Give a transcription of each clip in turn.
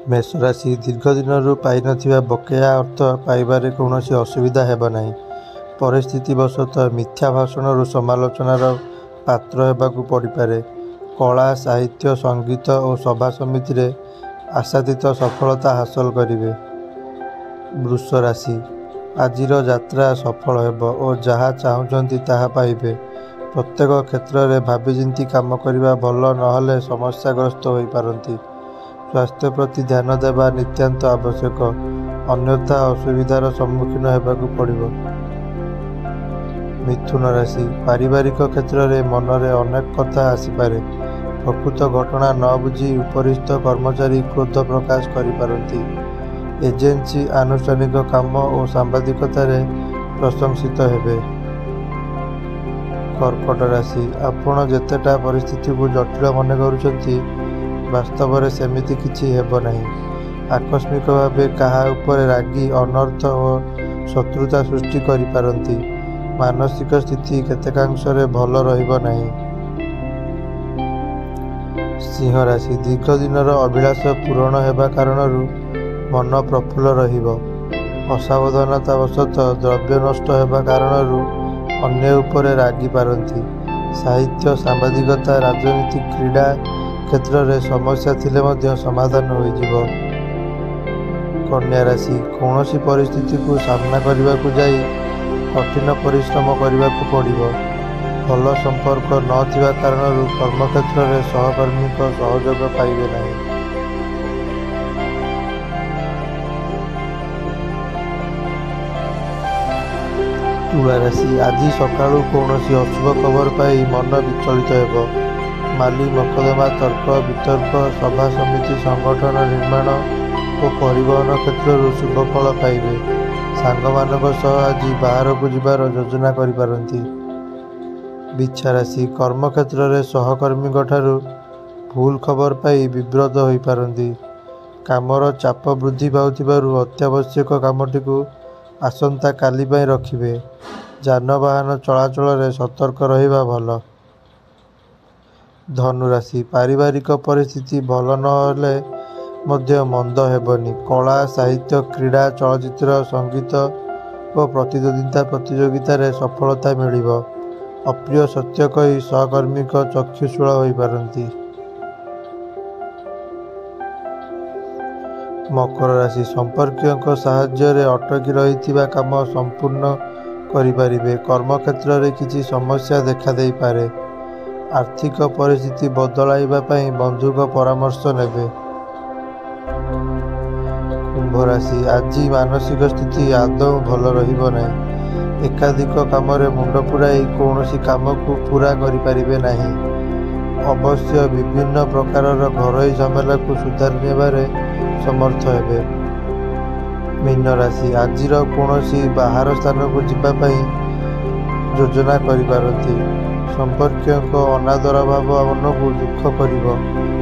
मेष राशि दीर्घ दिन पाई नथिबा बकेया अर्थ पाइबारे कौनसी असुविधा हेब नहीं। परिस्थितिवशतः मिथ्या भाषण समालोचनार पात्र हेबाकु पड़िपारे। कला साहित्य संगीत और सभा समिति रे आशातीत सफलता हासिल करिवे। वृष राशि आजिर यात्रा सफल हेब और जहाँ चाहुचंती ताहा पाइबे। प्रत्येक क्षेत्र में भाविचिंती काम करिबा भल नहले समस्याग्रस्त होई पारंती। स्वास्थ्य प्रति ध्यान देवा नित्यांत आवश्यक, अन्यथा असुविधार सम्मुखीन हेबाकु पड़िबो। मिथुन राशि पारिवारिक क्षेत्र में मनरे अनेक कथा आसीपारे। प्रकृत घटना न बुझी उपरिस्थ कर्मचारी क्रोध प्रकाश करिपारंती। एजेंसी आनुष्ठानिक काम और सांबादिकता प्रशंसित हेबे। कर्कट राशि आपण जेतेटा परिस्थिति को जटिल मन करुचंती वास्तव में सेमिति किछि हेब नहीं। आकस्मिक भावे कहा उपरे रागी अनर्थ और शत्रुता सृष्टि करि पारंती। मानसिक स्थिति केतेकांश रे भल रहिब नहीं। सिंह राशि दीर्घ दिनर अभिलाष पूरण हेबा कारणरू मन प्रफुल्ल रहिब। असावधानतावशतः द्रव्य नष्ट हेबा कारणरू अन्य उपरे रागी पारंती। साहित्य सांबादिकता राजनीति क्रीड़ा क्षेत्र में समस्या थिले मध्य समाधान होइजिब। कन्या राशि कौनसी परिस्थिति को सामना करने को जाई कठिन परिश्रम करने को पड़िब। भल संपर्क नथिबा कारणरू कर्मक्षेत्र में सहकर्मी सहयोग पाइबे नहीं। तुला राशि आज सकाळु कौनसी अशुभ खबर पाई मन विचलित हेब। माली मकदमा तर्क वितर्क सभा समिति संगठन निर्माण और परिवहन क्षेत्र शुभ फल पाइबे। सांगमानक सह आज बाहर को जिबार योजना करिपारंती। बिच्छा राशि कर्मक्षेत्र में सहकर्मी ठारू भूल खबर पाई विव्रत होई पारंती। कामर चाप वृद्धि पाउथिबारु अत्यावश्यक कामटी को आसंता काली पाई रखिबे। जानवाहन चलाचल में सतर्क रहिबा भल। धनु राशि पारिवारिक परिस्थिति भल नहले मध्य मंद हेबनी। कला साहित्य क्रीड़ा चलचित्र संगीत और प्रतिद्वंदिता प्रतियोगिता रे सफलता मिलिब। अप्रिय सत्य कही सहकर्मी चक्षुशूल होई पारंती। मकर राशि संपर्कीय साहाय्य रे अटकी रहिथिबा काम संपूर्ण करिपारिबे। कर्मक्षेत्र में किछि समस्या देखा देई पारे। आर्थिक परिस्थिति बदलाइबा पई बंधुक परामर्श नेबे। कुंभ राशि आज मानसिक स्थिति आदौ भल रहिब नहीं। एकाधिक काम मुंड पुराई कौनसी काम को पूरा करिपारिबे नहीं। अवश्य विभिन्न प्रकार घरोई झमेला को सुधार नेबारे समर्थ हेबे। मीन राशि आजिर कौनसी बाहर स्थान को जिबा पई योजना करिपारंती। संपर्कीय अनादर भाव मन को दुख करिब।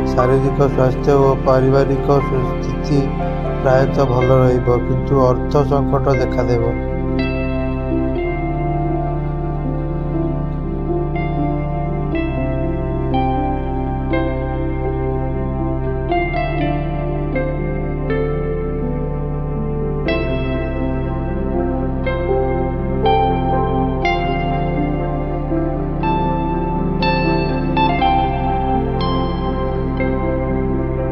शारीरिक स्वास्थ्य और पारिवारिक स्थिति प्रायतः भल रहिब, किंतु अर्थ संकट देखा देब।